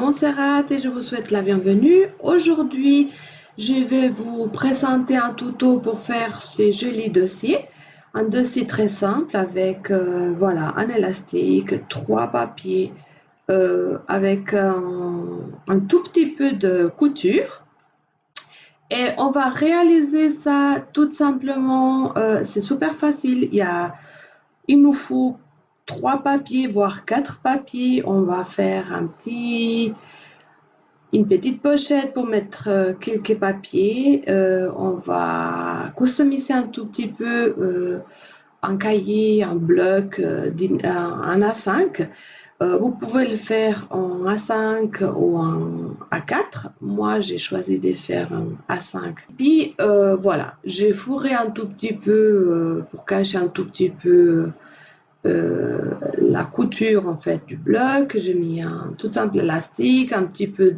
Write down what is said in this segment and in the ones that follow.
Montserrat et je vous souhaite la bienvenue. Aujourd'hui, je vais vous présenter un tuto pour faire ces jolis dossiers. Un dossier très simple avec voilà, un élastique, trois papiers, avec un tout petit peu de couture. Et on va réaliser ça tout simplement, c'est super facile. Il nous faut trois papiers, voire quatre papiers. On va faire une petite pochette pour mettre quelques papiers. On va customiser un tout petit peu un cahier, un bloc, un A5. Vous pouvez le faire en A5 ou en A4. Moi, j'ai choisi de faire un A5. Puis voilà, j'ai fourré un tout petit peu pour cacher un tout petit peu la couture en fait du bloc. J'ai mis un tout simple élastique, un petit peu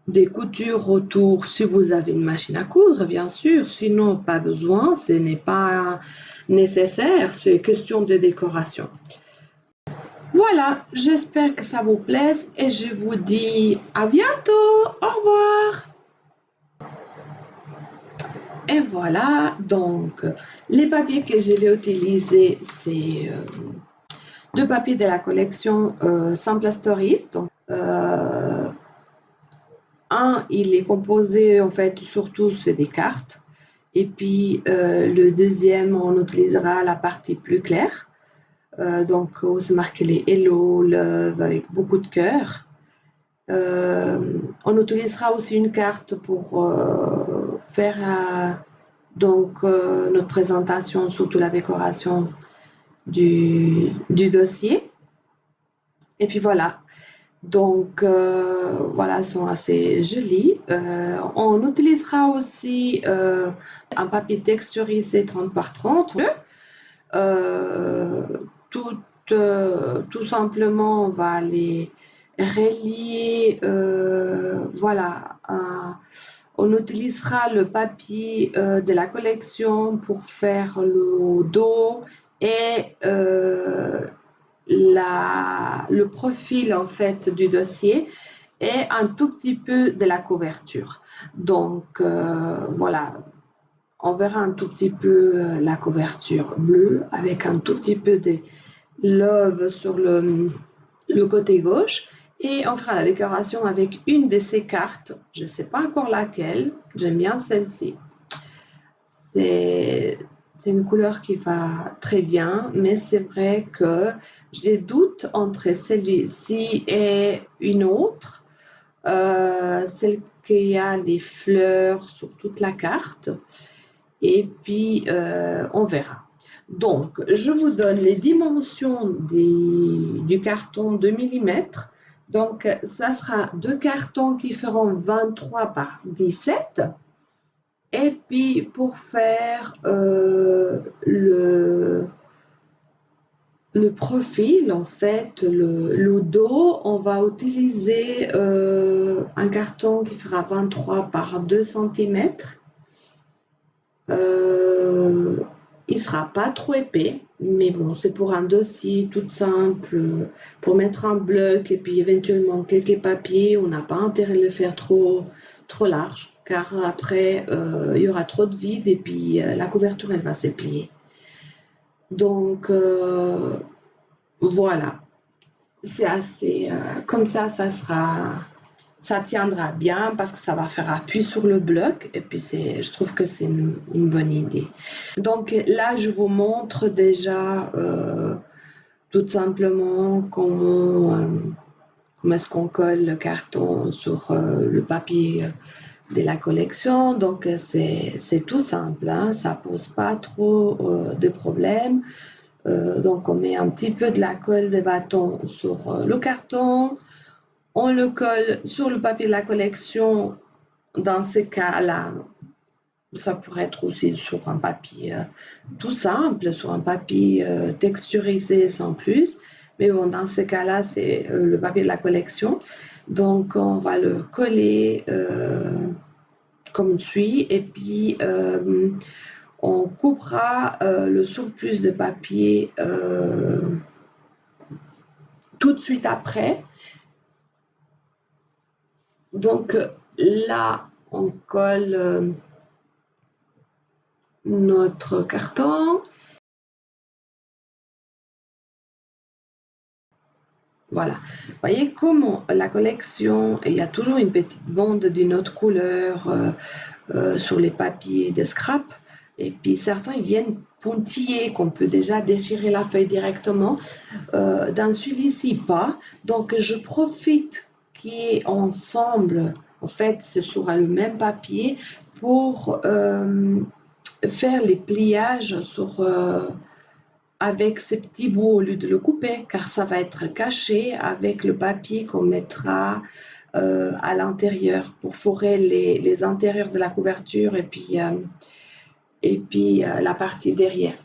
des coutures autour si vous avez une machine à coudre, bien sûr. Sinon, pas besoin, ce n'est pas nécessaire, c'est question de décoration. Voilà, j'espère que ça vous plaise et je vous dis à bientôt. Au revoir. Et voilà, donc les papiers que je vais utiliser, c'est deux papiers de la collection Simple Stories. Donc, il est composé en fait surtout c'est des cartes. Et puis le deuxième, on utilisera la partie plus claire. Donc, où c'est marqué les Hello, Love avec beaucoup de cœur. On utilisera aussi une carte pour faire notre présentation, surtout la décoration du dossier. Et puis voilà. Donc, voilà, sont assez jolis. On utilisera aussi un papier texturisé 30 par 30. Euh, tout, tout simplement, on va les relier. Voilà. On utilisera le papier de la collection pour faire le dos et le profil en fait du dossier et un tout petit peu de la couverture. Donc voilà, on verra un tout petit peu la couverture bleue avec un tout petit peu de love sur le côté gauche et on fera la décoration avec une de ces cartes. Je ne sais pas encore laquelle, j'aime bien celle-ci. C'est une couleur qui va très bien, mais c'est vrai que j'ai doute entre celle-ci et une autre, celle qui a les fleurs sur toute la carte. Et puis, on verra. Donc, je vous donne les dimensions du carton 2 mm. Donc, ça sera deux cartons qui feront 23 par 17. Et puis, pour faire le profil, en fait, le dos, on va utiliser un carton qui fera 23 par 2 cm. Il ne sera pas trop épais, mais bon, c'est pour un dossier tout simple, pour mettre un bloc et puis éventuellement quelques papiers. On n'a pas intérêt de le faire trop large, car après, il y aura trop de vide et puis la couverture, elle va se plier. Donc, voilà. C'est assez... comme ça ça tiendra bien parce que ça va faire appui sur le bloc et puis je trouve que c'est une bonne idée. Donc là, je vous montre déjà tout simplement comment est-ce qu'on colle le carton sur le papier de la collection. Donc c'est tout simple, hein, ça pose pas trop de problèmes. Donc on met un petit peu de la colle de bâton sur le carton. On le colle sur le papier de la collection. Dans ces cas-là, ça pourrait être aussi sur un papier tout simple, sur un papier texturisé sans plus. Mais bon, dans ces cas-là, c'est le papier de la collection. Donc, on va le coller comme suit. Et puis, on coupera le surplus de papier tout de suite après. Donc là, on colle notre carton. Voilà. Vous voyez comment la collection, il y a toujours une petite bande d'une autre couleur sur les papiers de scrap. Et puis certains, ils viennent pointillés, qu'on peut déjà déchirer la feuille directement. Dans celui-ci, pas. Donc, je profite qui est ensemble, en fait, c'est sur le même papier, pour faire les pliages avec ces petits bouts au lieu de le couper, car ça va être caché avec le papier qu'on mettra à l'intérieur pour fourrer les intérieurs de la couverture et puis la partie derrière.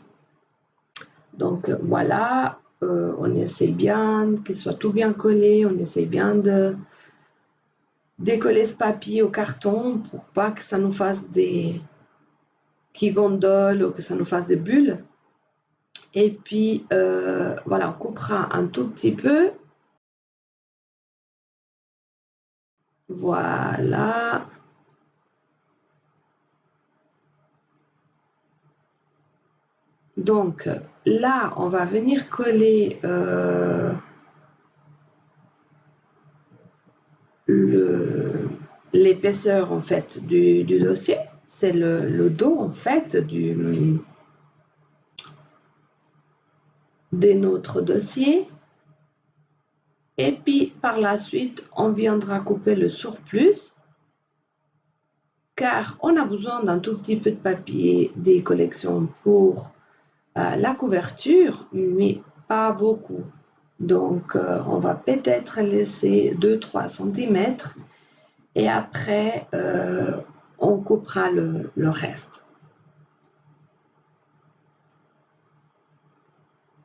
Donc voilà, on essaie bien qu'il soit tout bien collé, on essaie bien de décoller ce papier au carton pour pas que ça nous fasse des qui gondolent ou que ça nous fasse des bulles. Et puis voilà, on coupera un tout petit peu. Voilà. Donc là, on va venir coller l'épaisseur en fait du dossier. C'est le dos en fait de notre dossier. Et puis par la suite, on viendra couper le surplus car on a besoin d'un tout petit peu de papier des collections pour la couverture, mais pas beaucoup. Donc, on va peut-être laisser 2-3 cm et après, on coupera le reste.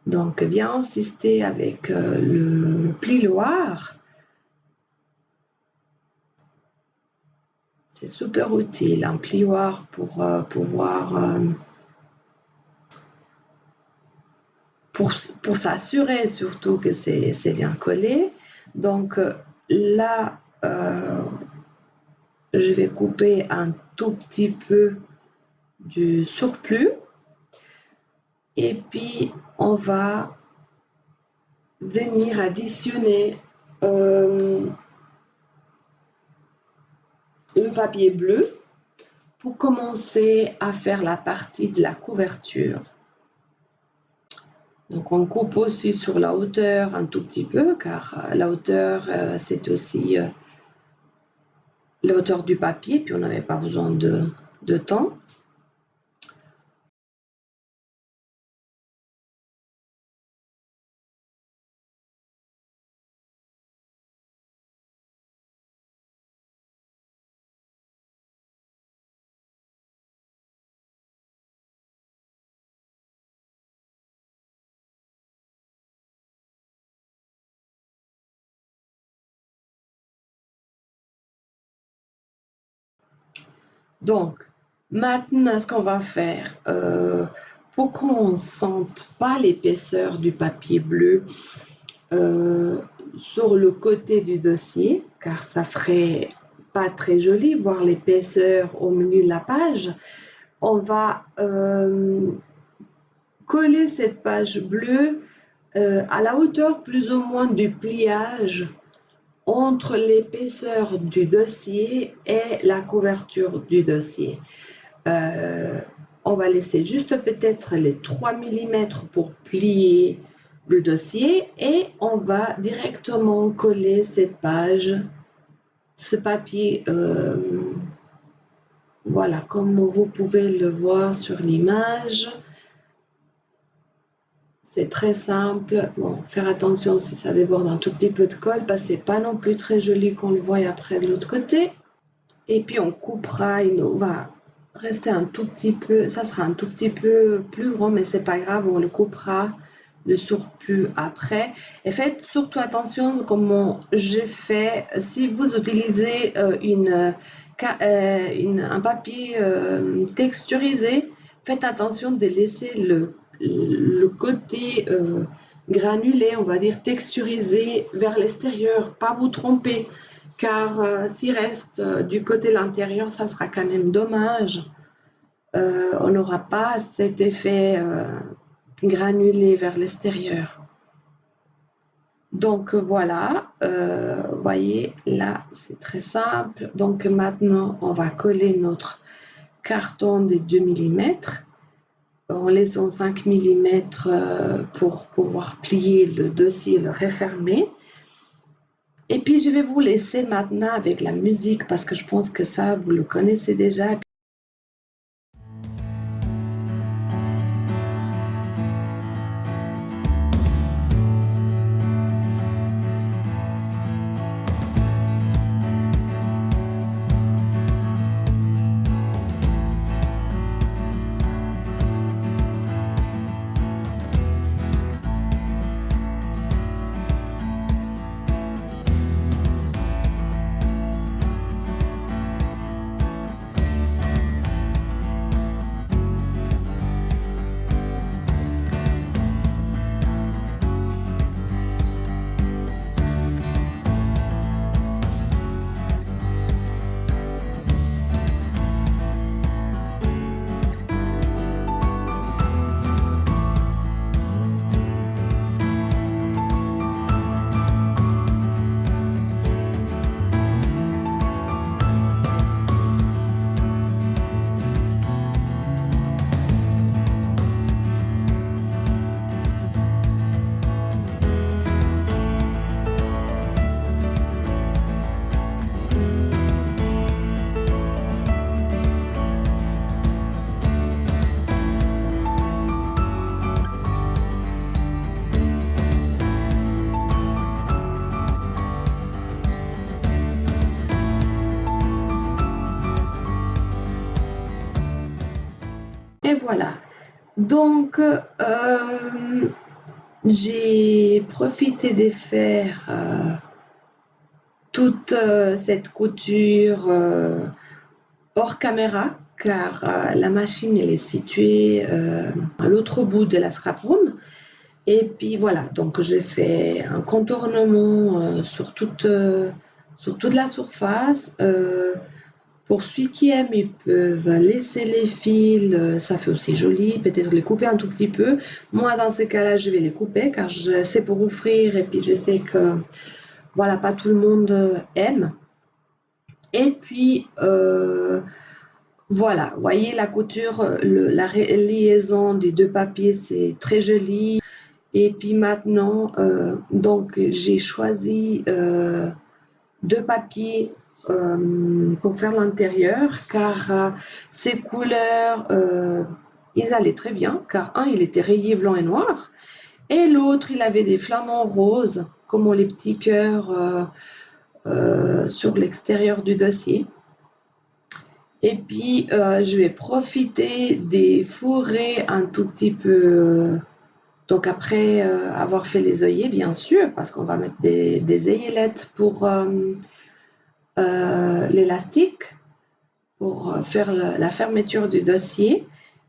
Donc, bien insister avec le plioir. C'est super utile, un plioir pour pouvoir, pour s'assurer surtout que c'est bien collé. Donc là, je vais couper un tout petit peu du surplus. Et puis, on va venir additionner le papier bleu pour commencer à faire la partie de la couverture. Donc, on coupe aussi sur la hauteur un tout petit peu, car la hauteur, c'est aussi la hauteur du papier, puis on n'avait pas besoin de temps. Donc, maintenant, ce qu'on va faire, pour qu'on ne sente pas l'épaisseur du papier bleu sur le côté du dossier, car ça ferait pas très joli, voir l'épaisseur au milieu de la page, on va coller cette page bleue à la hauteur plus ou moins du pliage entre l'épaisseur du dossier et la couverture du dossier. On va laisser juste peut-être les 3 mm pour plier le dossier et on va directement coller cette page, ce papier, voilà, comme vous pouvez le voir sur l'image. C'est très simple. Bon, faire attention si ça déborde un tout petit peu de colle, parce que c'est pas non plus très joli qu'on le voit après de l'autre côté. Et puis on coupera, il va rester un tout petit peu, ça sera un tout petit peu plus grand, mais c'est pas grave, on le coupera le surplus après. Et faites surtout attention comment j'ai fait. Si vous utilisez un papier texturisé, faites attention de laisser le côté granulé, on va dire texturisé vers l'extérieur, pas vous tromper. car s'il reste du côté de l'intérieur, ça sera quand même dommage. On n'aura pas cet effet granulé vers l'extérieur. Donc voilà, vous voyez, là, c'est très simple. Donc maintenant, on va coller notre carton de 2 mm en laissant 5 mm pour pouvoir plier le dossier et le refermer. Et puis, je vais vous laisser maintenant avec la musique parce que je pense que ça, vous le connaissez déjà. Et voilà. Donc, j'ai profité de faire toute cette couture hors caméra, car la machine elle est située à l'autre bout de la scrap room. Et puis voilà, donc j'ai fait un contournement sur toute la surface. Pour celui qui aime, ils peuvent laisser les fils, ça fait aussi joli, peut-être les couper un tout petit peu. Moi, dans ces cas-là, je vais les couper car c'est pour offrir et puis je sais que voilà, pas tout le monde aime. Et puis, voilà, vous voyez la couture, la liaison des deux papiers, c'est très joli. Et puis maintenant, donc j'ai choisi deux papiers pour faire l'intérieur car ces couleurs, ils allaient très bien car un, il était rayé blanc et noir et l'autre, il avait des flamants roses comme les petits cœurs sur l'extérieur du dossier. Et puis, je vais profiter des fourrés un tout petit peu. Donc, après avoir fait les œillets, bien sûr, parce qu'on va mettre des œillelettes pour l'élastique, pour faire la fermeture du dossier.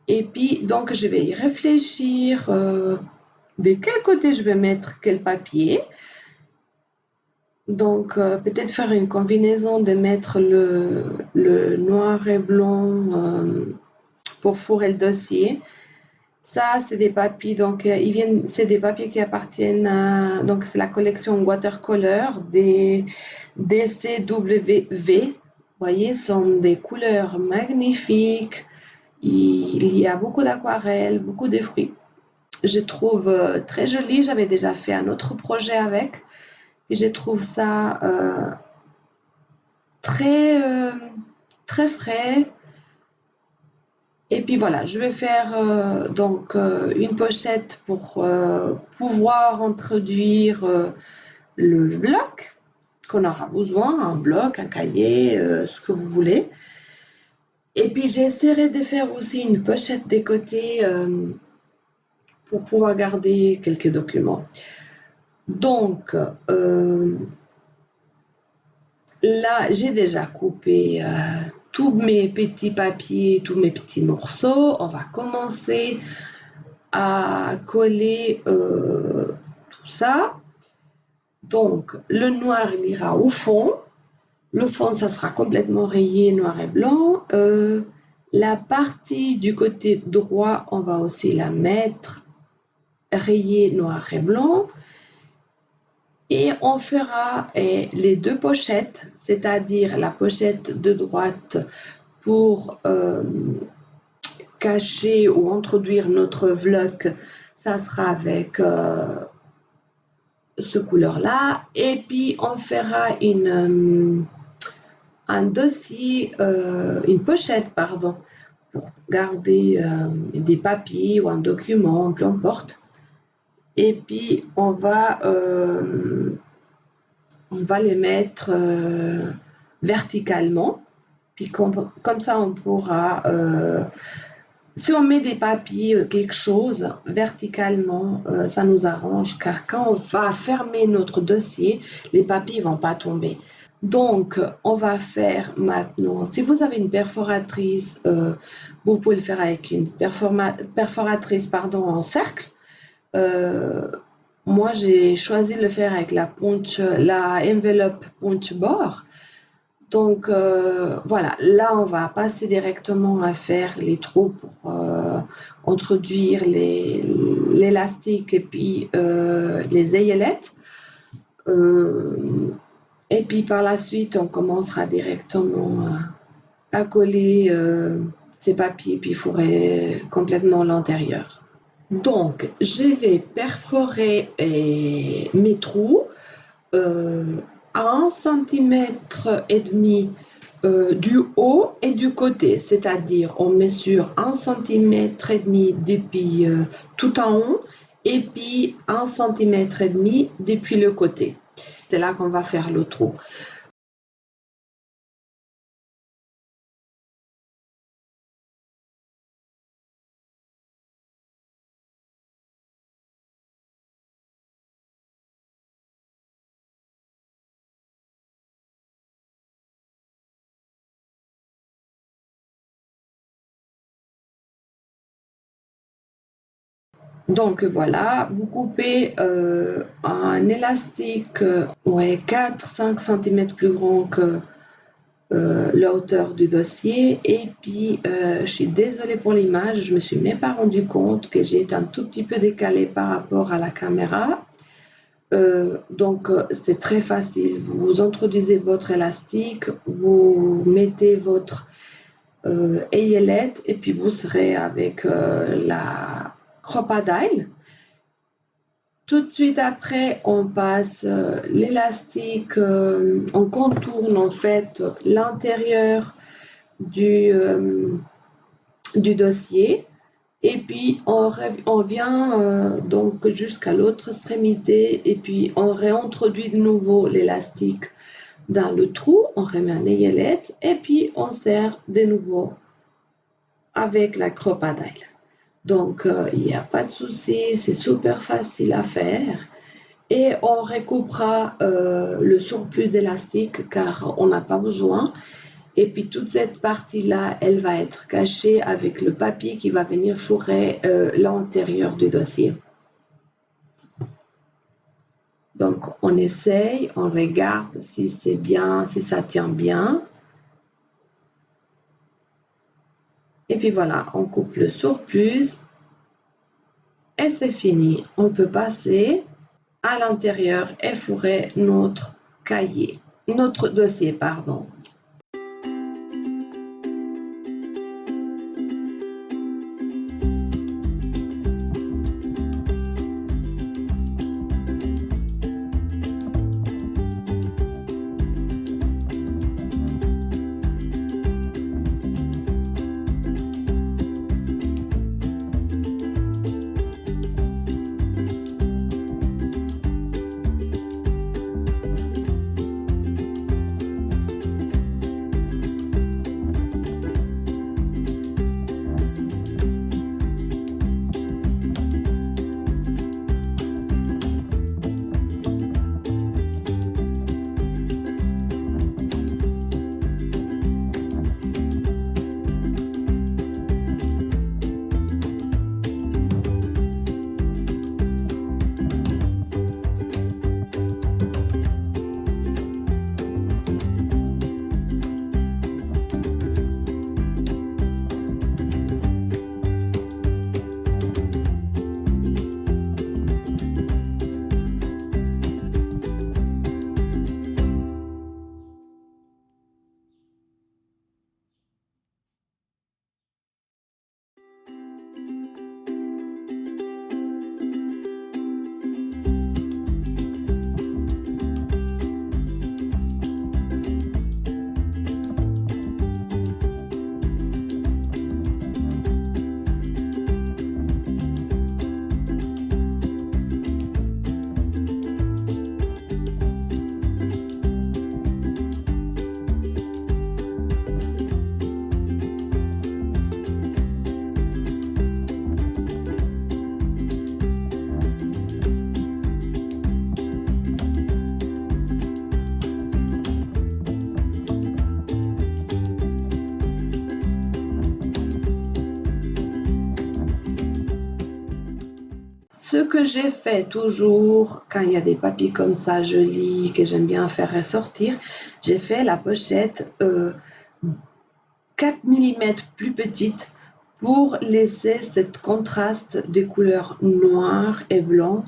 Et puis, donc, je vais y réfléchir de quel côté je vais mettre quel papier. Donc, peut-être faire une combinaison de mettre le noir et blanc pour fourrer le dossier. Ça, c'est des papiers, donc c'est des papiers qui appartiennent à, donc c'est la collection Watercolor des DCWV. Vous voyez, ce sont des couleurs magnifiques. Il y a beaucoup d'aquarelles, beaucoup de fruits. Je trouve très joli. J'avais déjà fait un autre projet avec. Et je trouve ça très, très frais. Et puis voilà, je vais faire donc une pochette pour pouvoir introduire le bloc qu'on aura besoin, un bloc, un cahier, ce que vous voulez. Et puis j'essaierai de faire aussi une pochette des côtés pour pouvoir garder quelques documents. Donc là, j'ai déjà coupé tous mes petits papiers, tous mes petits morceaux. On va commencer à coller tout ça. Donc, le noir il ira au fond Le fond, ça sera complètement rayé noir et blanc. La partie du côté droit, on va aussi la mettre rayée noir et blanc. Et on fera les deux pochettes, c'est-à-dire la pochette de droite pour cacher ou introduire notre vlog, ça sera avec ce couleur-là. Et puis on fera un dossier, une pochette, pardon, pour garder des papiers ou un document, peu importe. Et puis on va les mettre verticalement. Puis comme ça, on pourra, si on met des papiers, quelque chose verticalement, ça nous arrange, car quand on va fermer notre dossier, les papiers ne vont pas tomber. Donc, on va faire maintenant, si vous avez une perforatrice, vous pouvez le faire avec une perforatrice en cercle. Moi, j'ai choisi de le faire avec la enveloppe punch bore. Donc, voilà, là, on va passer directement à faire les trous pour introduire l'élastique et puis les aillettes. Et puis, par la suite, on commencera directement à coller ces papiers puis fourrer complètement l'intérieur. Donc, je vais perforer mes trous à 1,5 cm du haut et du côté, c'est-à-dire on mesure 1,5 cm depuis tout en haut et puis 1,5 cm depuis le côté. C'est là qu'on va faire le trou. Donc voilà, vous coupez un élastique 4-5 cm plus grand que la hauteur du dossier. Et puis, je suis désolée pour l'image, je me suis même pas rendu compte que j'ai été un tout petit peu décalée par rapport à la caméra. Donc, c'est très facile. Vous introduisez votre élastique, vous mettez votre ayelette et puis vous serez avec la crocodile. Tout de suite après, on passe l'élastique, on contourne en fait l'intérieur du dossier et puis on vient donc jusqu'à l'autre extrémité et puis on réintroduit de nouveau l'élastique dans le trou, on remet un ayelette et puis on serre de nouveau avec la crocodile. Donc, il n'y a pas de souci, c'est super facile à faire. Et on recoupera le surplus d'élastique car on n'a pas besoin. Et puis, toute cette partie-là, elle va être cachée avec le papier qui va venir fourrer l'intérieur du dossier. Donc, on essaye, on regarde si c'est bien, si ça tient bien. Et puis voilà, on coupe le surplus et c'est fini. On peut passer à l'intérieur et fourrer notre dossier, pardon. ce que j'ai fait toujours, quand il y a des papiers comme ça jolis, que j'aime bien faire ressortir, j'ai fait la pochette 4 millimètres plus petite pour laisser cette contraste des couleurs noir et blanc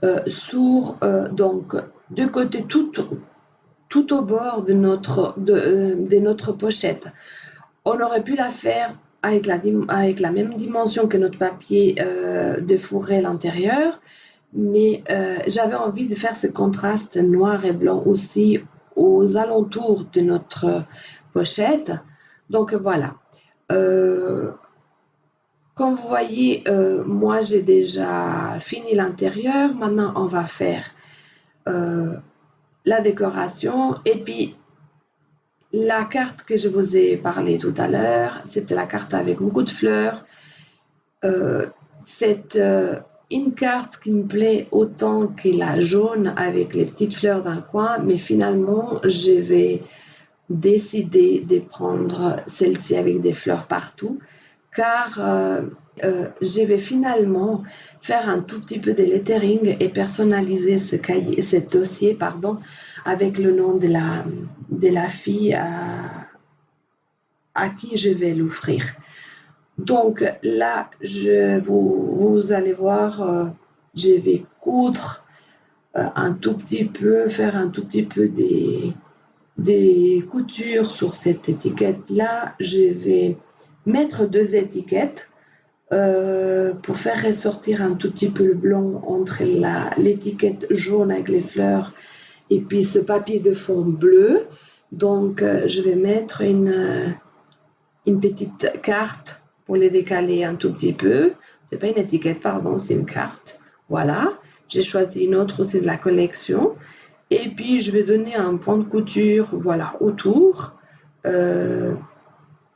donc de côté tout au bord de notre pochette. On aurait pu la faire avec la même dimension que notre papier de fourré à l'intérieur, mais j'avais envie de faire ce contraste noir et blanc aussi aux alentours de notre pochette. Donc voilà. Euh, Comme vous voyez, moi j'ai déjà fini l'intérieur. Maintenant, on va faire la décoration. Et puis, la carte que je vous ai parlé tout à l'heure, c'était la carte avec beaucoup de fleurs. C'est une carte qui me plaît autant que la jaune avec les petites fleurs dans le coin, mais finalement, je vais décider de prendre celle-ci avec des fleurs partout, car je vais finalement faire un tout petit peu de lettering et personnaliser ce dossier, pardon, avec le nom de la fille à qui je vais l'offrir. Donc là, vous allez voir, je vais coudre un tout petit peu, faire un tout petit peu des coutures sur cette étiquette-là. Je vais mettre deux étiquettes pour faire ressortir un tout petit peu le blanc entre l'étiquette jaune avec les fleurs et puis ce papier de fond bleu. Donc, je vais mettre une petite carte pour les décaler un tout petit peu. C'est pas une étiquette, pardon, c'est une carte. Voilà. J'ai choisi une autre aussi de la collection. Et puis, je vais donner un point de couture, voilà, autour.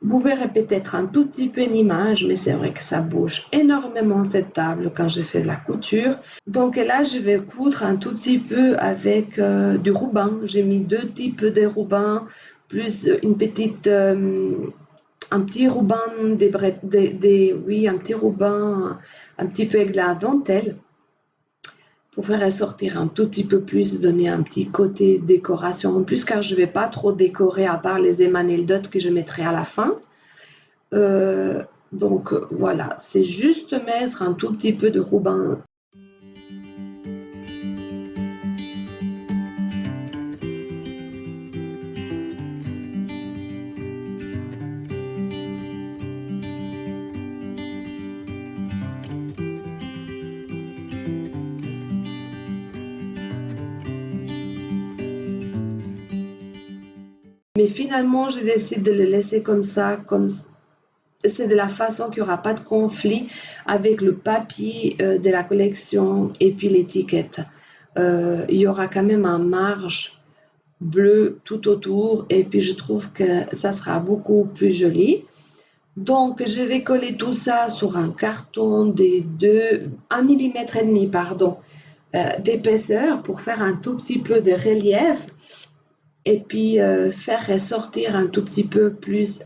Vous verrez peut-être un tout petit peu une image, mais c'est vrai que ça bouge énormément cette table quand je fais de la couture. Donc là, je vais coudre un tout petit peu avec du ruban. J'ai mis deux types de ruban, plus un petit ruban, oui, un petit ruban, un petit peu avec de la dentelle pour faire ressortir un tout petit peu plus, donner un petit côté décoration en plus, car je ne vais pas trop décorer à part les émanelles dots que je mettrai à la fin. Donc voilà, c'est juste mettre un tout petit peu de ruban. Mais finalement, je décide de le laisser comme ça, comme c'est de la façon qu'il n'y aura pas de conflit avec le papier de la collection et puis l'étiquette. Il y aura quand même un marge bleu tout autour et puis je trouve que ça sera beaucoup plus joli. Donc, je vais coller tout ça sur un carton des 1,5 mm, pardon, d'épaisseur pour faire un tout petit peu de relief et puis faire ressortir un tout petit peu plus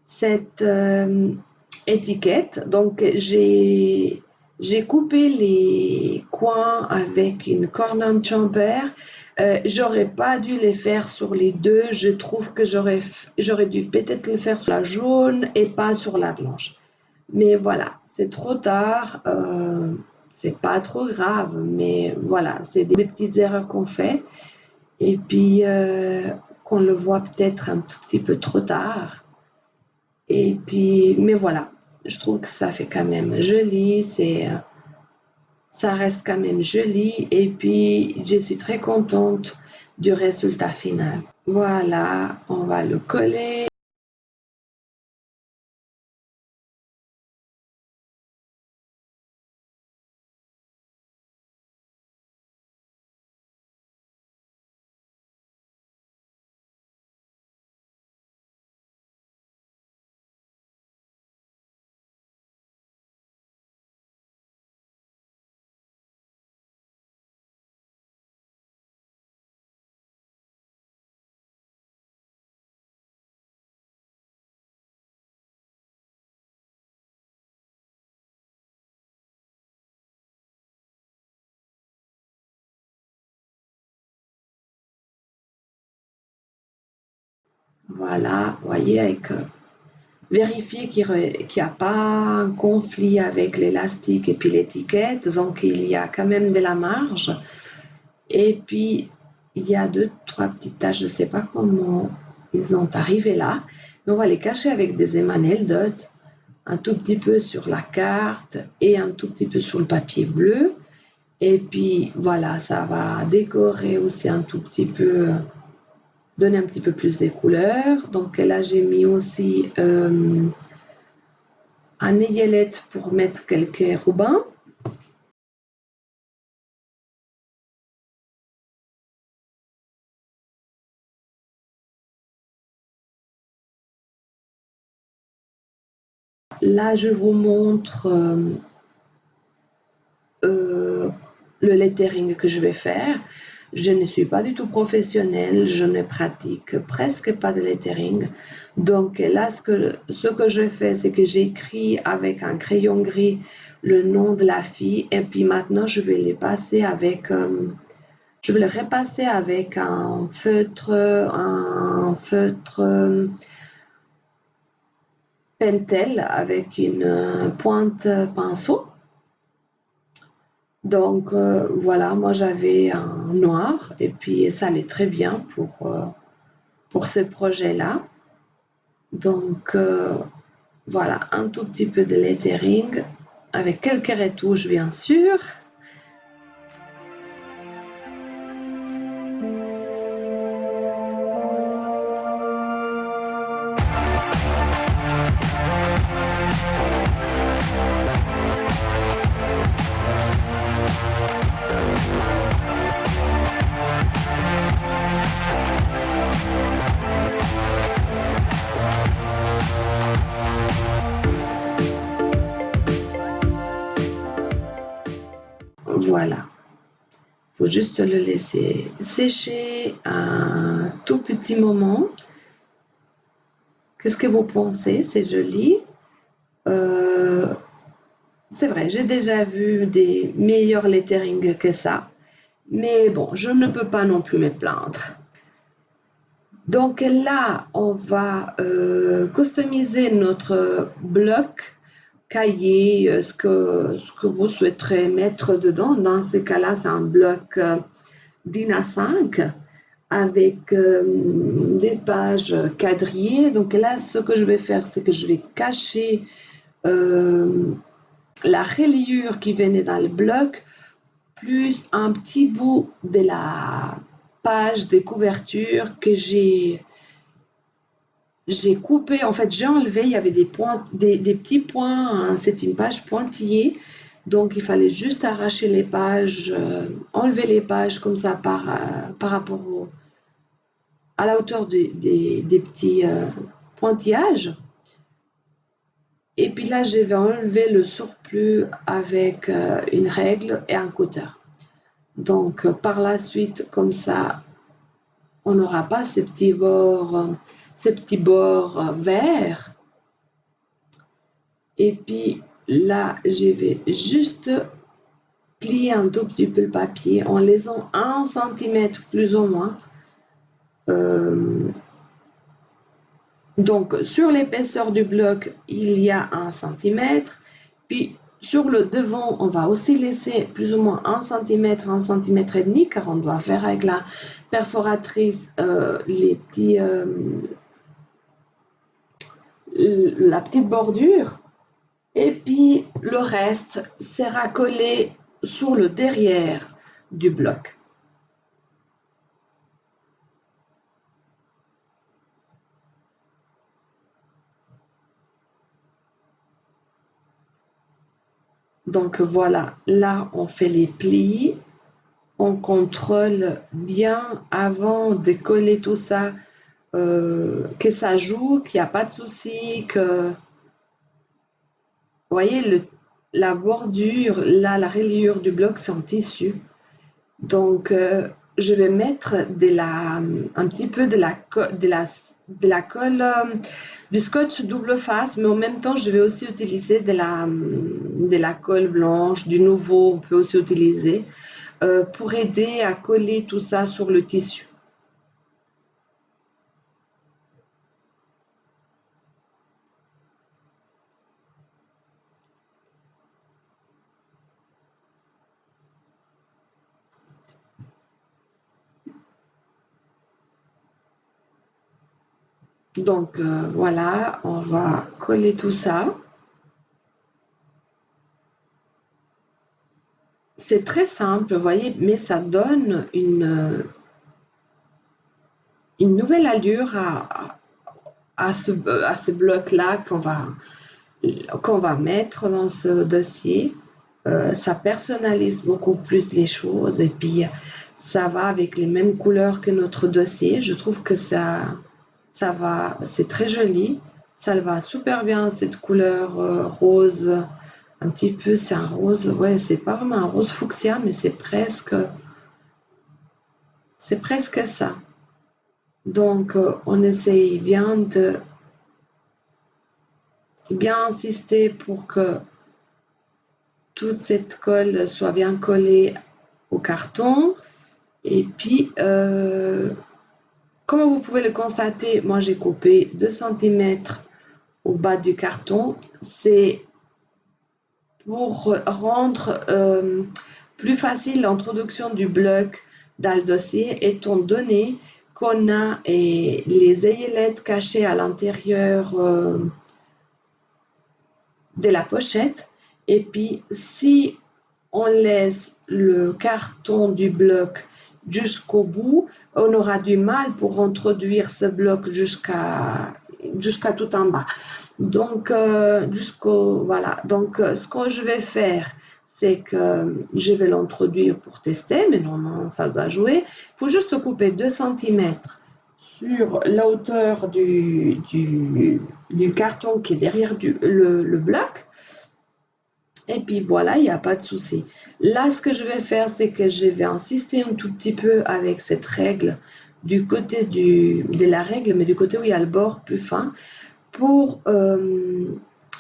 cette étiquette. Donc, j'ai coupé les coins avec une cornant chamber. J'aurais pas dû les faire sur les deux. Je trouve que j'aurais dû peut-être le faire sur la jaune et pas sur la blanche. Mais voilà, c'est trop tard. C'est pas trop grave, mais voilà, c'est des petites erreurs qu'on fait. Et puis, qu'on le voit peut-être un tout petit peu trop tard. Et puis, mais voilà, je trouve que ça fait quand même joli, ça reste quand même joli. Et puis, je suis très contente du résultat final. Voilà, on va le coller. Voilà, vous voyez, avec vérifier qu'il n'y a pas un conflit avec l'élastique et puis l'étiquette, donc il y a quand même de la marge. Et puis, il y a deux, trois petites taches, je ne sais pas comment ils sont arrivés là, mais on va les cacher avec des émanelles Dot, un tout petit peu sur la carte et un tout petit peu sur le papier bleu. Et puis, voilà, ça va décorer aussi un tout petit peu, donner un petit peu plus de couleurs. Donc là, j'ai mis aussi un ayelette pour mettre quelques rubans. Là, je vous montre le lettering que je vais faire. Je ne suis pas du tout professionnelle, je ne pratique presque pas de lettering. Donc là, ce que je fais, c'est que j'écris avec un crayon gris le nom de la fille et puis maintenant, je vais les passer avec... je vais le repasser avec un feutre Pentel avec une pointe pinceau. Donc voilà, moi j'avais un noir et puis ça allait très bien pour ce projet-là. Donc voilà, un tout petit peu de lettering avec quelques retouches bien sûr. Voilà, il faut juste le laisser sécher un tout petit moment. Qu'est-ce que vous pensez? C'est joli. Euh, c'est vrai, j'ai déjà vu des meilleurs lettering que ça. Mais bon, je ne peux pas non plus me plaindre. Donc là, on va customiser notre bloc cahier, ce que vous souhaiterez mettre dedans. Dans ce cas-là, c'est un bloc DIN A5 avec des pages quadrillées. Donc là, ce que je vais faire, c'est que je vais cacher la reliure qui venait dans le bloc plus un petit bout de la page de couverture que j'ai coupé, en fait j'ai enlevé, il y avait des points, des petits points, hein, c'est une page pointillée, donc il fallait juste arracher les pages, enlever les pages comme ça par rapport à la hauteur des petits pointillages. Et puis là, je vais enlever le surplus avec une règle et un cutter. Donc par la suite, comme ça, on n'aura pas ces petits bords verts. Et puis là, je vais juste plier un tout petit peu le papier en laissant 1 centimètre plus ou moins. Donc sur l'épaisseur du bloc, il y a 1 centimètre. Puis sur le devant, on va aussi laisser plus ou moins 1 centimètre, 1 centimètre et demi, car on doit faire avec la perforatrice la petite bordure. Et puis le reste sera collé sur le derrière du bloc. Donc voilà, là on fait les plis, on contrôle bien avant de coller tout ça, que ça joue, qu'il n'y a pas de souci, que vous voyez la bordure, là la reliure du bloc c'est en tissu. Donc je vais mettre un petit peu de la colle, du scotch double face, mais en même temps, je vais aussi utiliser de la colle blanche, du nouveau, on peut aussi utiliser, pour aider à coller tout ça sur le tissu. Donc voilà, on va coller tout ça. C'est très simple, vous voyez, mais ça donne une nouvelle allure à ce bloc-là qu'on va mettre dans ce dossier. Ça personnalise beaucoup plus les choses et puis ça va avec les mêmes couleurs que notre dossier. Je trouve que ça va, c'est très joli. Ça va super bien, cette couleur rose, un petit peu, c'est un rose, ouais, c'est pas vraiment un rose fuchsia, mais c'est presque ça. Donc, on essaye bien insister pour que toute cette colle soit bien collée au carton. Et puis, comme vous pouvez le constater, moi j'ai coupé 2 centimètres au bas du carton. C'est pour rendre plus facile l'introduction du bloc dans le dossier, étant donné qu'on a les aillettes cachées à l'intérieur de la pochette. Et puis, si on laisse le carton du bloc jusqu'au bout, on aura du mal pour introduire ce bloc jusqu'à tout en bas. Donc, voilà. Donc, ce que je vais faire, c'est que je vais l'introduire pour tester, mais non, ça doit jouer. Il faut juste couper 2 centimètres sur la hauteur du carton qui est derrière le bloc. Et puis voilà, il n'y a pas de souci. Là, ce que je vais faire, c'est que je vais insister un tout petit peu avec cette règle du côté de la règle, mais du côté où il y a le bord plus fin, pour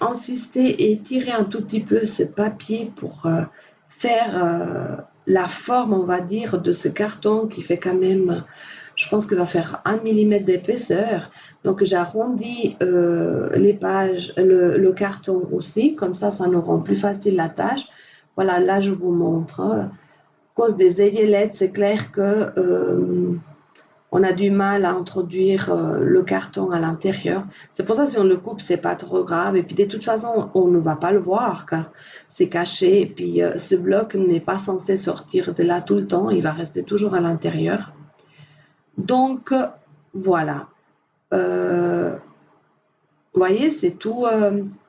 insister et tirer un tout petit peu ce papier pour faire la forme, on va dire, de ce carton qui fait quand même, je pense qu'il va faire 1 mm d'épaisseur. Donc j'arrondis les pages, le carton aussi, comme ça nous rend plus facile la tâche. Voilà, là je vous montre. À cause des aillettes, c'est clair que on a du mal à introduire le carton à l'intérieur. C'est pour ça que si on le coupe, c'est pas trop grave. Et puis de toute façon, on ne va pas le voir car c'est caché. Et puis ce bloc n'est pas censé sortir de là tout le temps. Il va rester toujours à l'intérieur. Donc voilà. Vous voyez, c'est tout.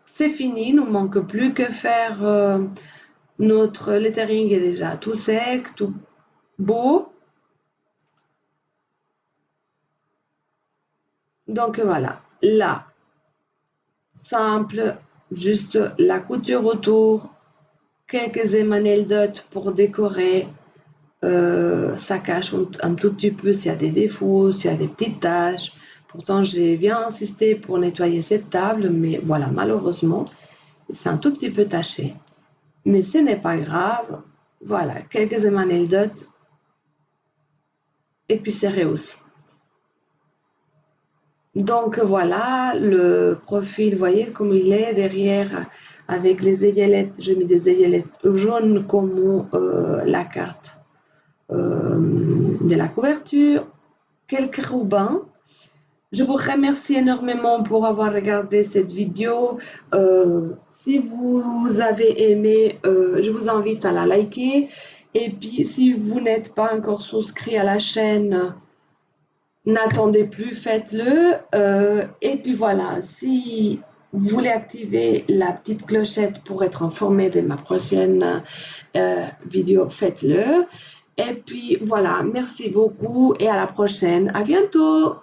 C'est fini. Il ne nous manque plus que faire notre lettering est déjà tout sec, tout beau. Donc voilà. Là, simple, juste la couture autour, quelques émanelles pour décorer. Ça cache un tout petit peu s'il y a des défauts, s'il y a des petites taches. Pourtant, j'ai bien insisté pour nettoyer cette table, mais voilà, malheureusement, c'est un tout petit peu taché. Mais ce n'est pas grave. Voilà, quelques émanelles et puis c'est réussi. Donc voilà, le profil, vous voyez comme il est derrière avec les aiguillettes. J'ai mis des aiguillettes jaunes comme la carte de la couverture, quelques rubans. Je vous remercie énormément pour avoir regardé cette vidéo. Si vous avez aimé, je vous invite à la liker. Et puis, si vous n'êtes pas encore souscrit à la chaîne, n'attendez plus, faites-le. Et puis voilà, si vous voulez activer la petite clochette pour être informé de ma prochaine vidéo, faites-le. Et puis voilà, merci beaucoup et à la prochaine. À bientôt.